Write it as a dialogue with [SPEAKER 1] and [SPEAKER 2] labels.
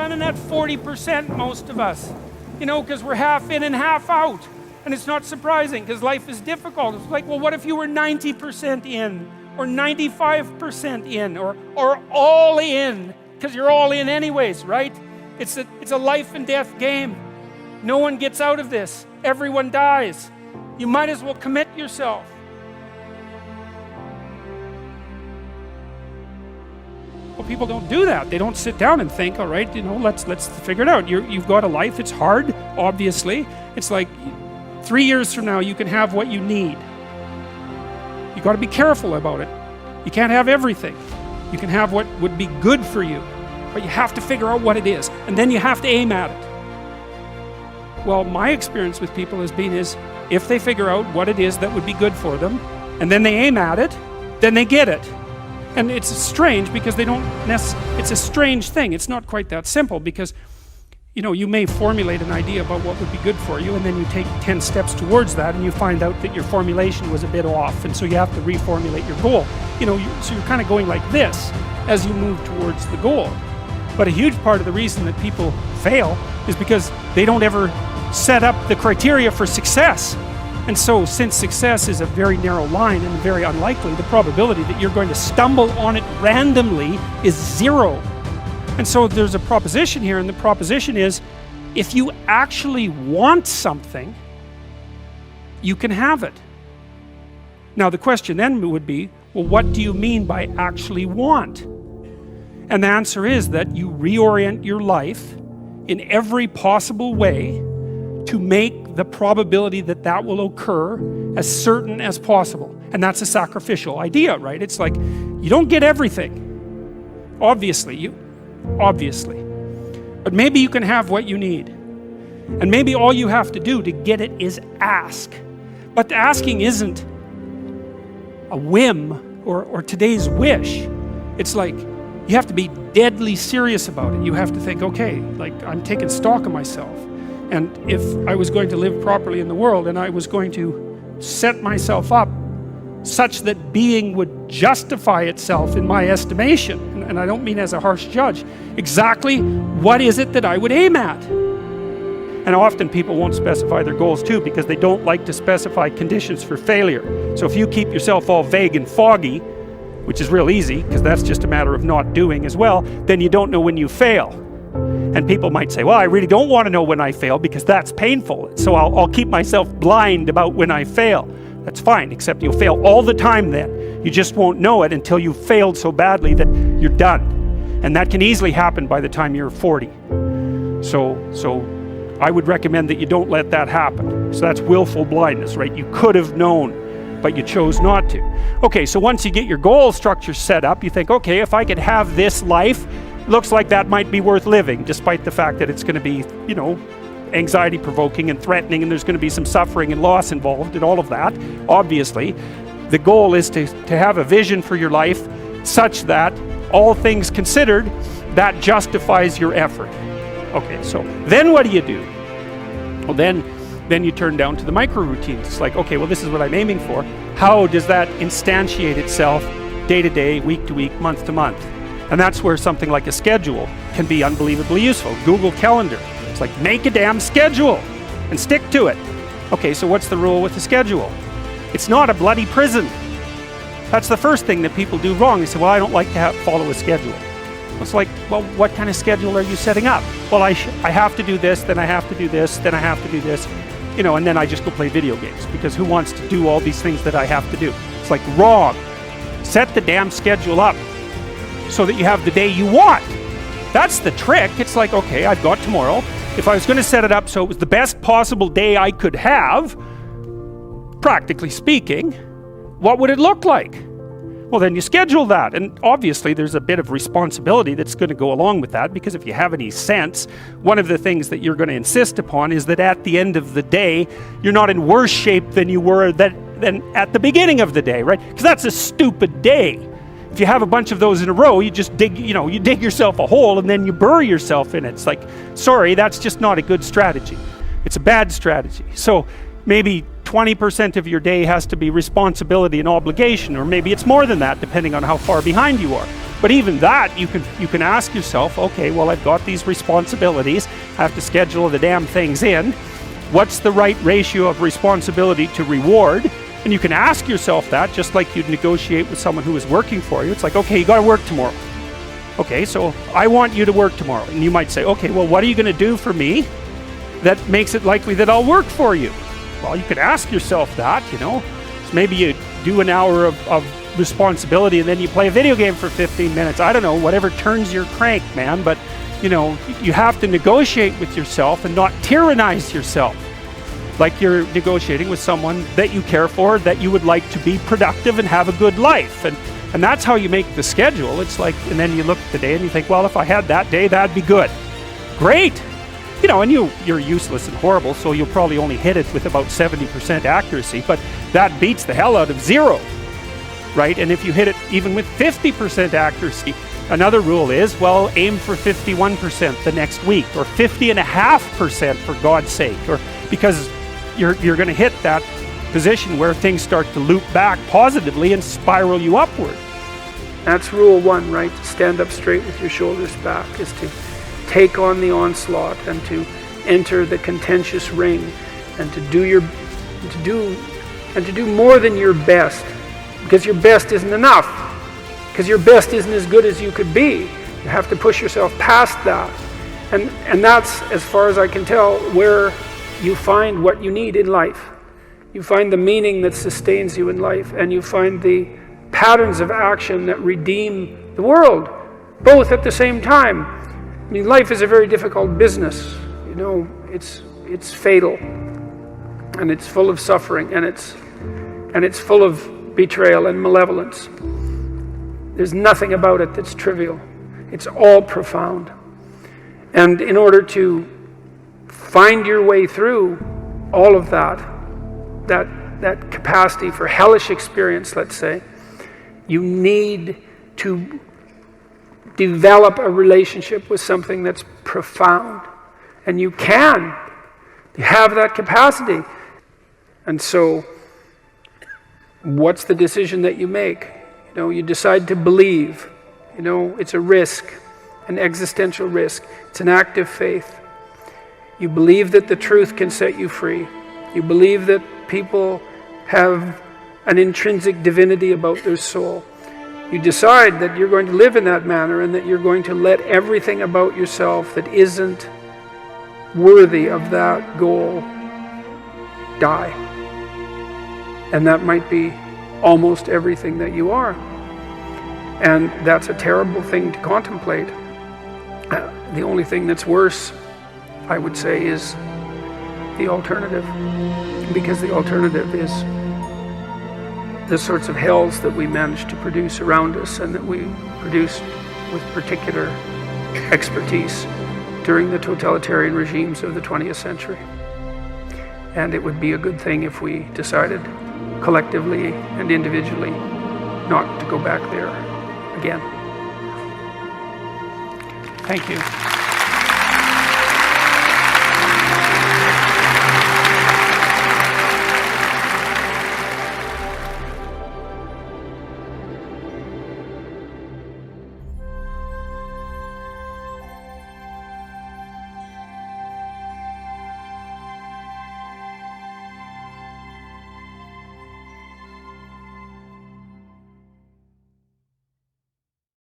[SPEAKER 1] running at 40%, most of us. You know, because we're half in and half out. And it's not surprising, because life is difficult. It's like, well, what if you were 90% in? Or 95% in? Or all in? Because you're all in anyways, right? It's a life and death game. No one gets out of this. Everyone dies. You might as well commit yourself. Well, people don't do that. They don't sit down and think, all right, you know, let's figure it out. You've got a life. It's hard, obviously. It's like 3 years from now, you can have what you need. You got to be careful about it. You can't have everything. You can have what would be good for you, but you have to figure out what it is, and then you have to aim at it. Well, my experience with people has been is, if they figure out what it is that would be good for them, and then they aim at it, then they get it. And it's strange because they don't it's a strange thing. It's not quite that simple because, you know, you may formulate an idea about what would be good for you, and then you take 10 steps towards that, and you find out that your formulation was a bit off, and so you have to reformulate your goal. You know, so you're kind of going like this as you move towards the goal. But a huge part of the reason that people fail is because they don't ever set up the criteria for success. And so, since success is a very narrow line and very unlikely, the probability that you're going to stumble on it randomly is 0. And so there's a proposition here, and the proposition is, if you actually want something, you can have it. Now the question then would be, well, what do you mean by actually want? And the answer is that you reorient your life in every possible way to make the probability that that will occur as certain as possible. And that's a sacrificial idea, right? It's like, you don't get everything. Obviously. But maybe you can have what you need. And maybe all you have to do to get it is ask. But the asking isn't a whim or today's wish. It's like, you have to be deadly serious about it. You have to think, okay, like, I'm taking stock of myself. And if I was going to live properly in the world, and I was going to set myself up such that being would justify itself in my estimation, and I don't mean as a harsh judge, exactly what is it that I would aim at? And often people won't specify their goals too, because they don't like to specify conditions for failure. So if you keep yourself all vague and foggy, which is real easy, because that's just a matter of not doing as well, then you don't know when you fail. And people might say, well, I really don't want to know when I fail because that's painful. So I'll keep myself blind about when I fail. That's fine, except you'll fail all the time then. You just won't know it until you've failed so badly that you're done. And that can easily happen by the time you're 40. So I would recommend that you don't let that happen. So that's willful blindness, right? You could have known, but you chose not to. Okay, so once you get your goal structure set up, you think, okay, if I could have this life, looks like that might be worth living, despite the fact that it's going to be, you know, anxiety provoking and threatening, and there's going to be some suffering and loss involved and all of that. Obviously, the goal is to have a vision for your life such that, all things considered, that justifies your effort. Okay, so then what do? Well, then you turn down to the micro routines. It's like, okay, well, this is what I'm aiming for. How does that instantiate itself day to day, week to week, month to month? And that's where something like a schedule can be unbelievably useful. Google Calendar. It's like, make a damn schedule and stick to it. Okay, so what's the rule with the schedule? It's not a bloody prison. That's the first thing that people do wrong. They say, well, I don't like to follow a schedule. It's like, well, what kind of schedule are you setting up? Well, I have to do this, then I have to do this, then I have to do this, you know, and then I just go play video games, because who wants to do all these things that I have to do? It's like, wrong. Set the damn schedule up so that you have the day you want. That's the trick. It's like, okay, I've got tomorrow. If I was going to set it up so it was the best possible day I could have, practically speaking, what would it look like? Well, then you schedule that. And obviously there's a bit of responsibility that's going to go along with that, because if you have any sense, one of the things that you're going to insist upon is that at the end of the day, you're not in worse shape than you were than at the beginning of the day, right? Because that's a stupid day. If you have a bunch of those in a row, you just dig yourself a hole and then you bury yourself in it. It's like, sorry, that's just not a good strategy. It's a bad strategy. So maybe 20% of your day has to be responsibility and obligation, or maybe it's more than that, depending on how far behind you are. But even that, you can ask yourself, okay, well, I've got these responsibilities. I have to schedule the damn things in. What's the right ratio of responsibility to reward? And you can ask yourself that, just like you'd negotiate with someone who is working for you. It's like, okay, you got to work tomorrow. Okay, so I want you to work tomorrow. And you might say, okay, well, what are you going to do for me that makes it likely that I'll work for you? Well, you could ask yourself that, you know. So maybe you do an hour of responsibility and then you play a video game for 15 minutes. I don't know, whatever turns your crank, man. But, you know, you have to negotiate with yourself and not tyrannize yourself. Like you're negotiating with someone that you care for, that you would like to be productive and have a good life. And that's how you make the schedule. It's like, and then you look at the day and you think, well, if I had that day, that'd be good. Great. You know, and you're useless and horrible, so you'll probably only hit it with about 70% accuracy, but that beats the hell out of 0, right? And if you hit it even with 50% accuracy, another rule is, well, aim for 51% the next week, or 50.5% for God's sake, or because you're going to hit that position where things start to loop back positively and spiral you upward. That's rule 1, right? To stand up straight with your shoulders back, is to take on the onslaught and to enter the contentious ring and to do more than your best, because your best isn't enough, because your best isn't as good as you could be. You have to push yourself past that, and that's, as far as I can tell, where you find what you need in life. You find the meaning that sustains you in life, and you find the patterns of action that redeem the world, both at the same time. I mean, life is a very difficult business. You know, it's fatal, and it's full of suffering, and it's full of betrayal and malevolence. There's nothing about it that's trivial. It's all profound. And in order to find your way through all of that capacity for hellish experience, let's say, you need to develop a relationship with something that's profound. And you have that capacity. And so, what's the decision that you make? You know, you decide to believe. You know, it's a risk, an existential risk. It's an act of faith. You believe that the truth can set you free. You believe that people have an intrinsic divinity about their soul. You decide that you're going to live in that manner, and that you're going to let everything about yourself that isn't worthy of that goal die. And that might be almost everything that you are. And that's a terrible thing to contemplate. The only thing that's worse, I would say, is the alternative. Because the alternative is the sorts of hells that we manage to produce around us, and that we produced with particular expertise during the totalitarian regimes of the 20th century. And it would be a good thing if we decided collectively and individually not to go back there again. Thank you.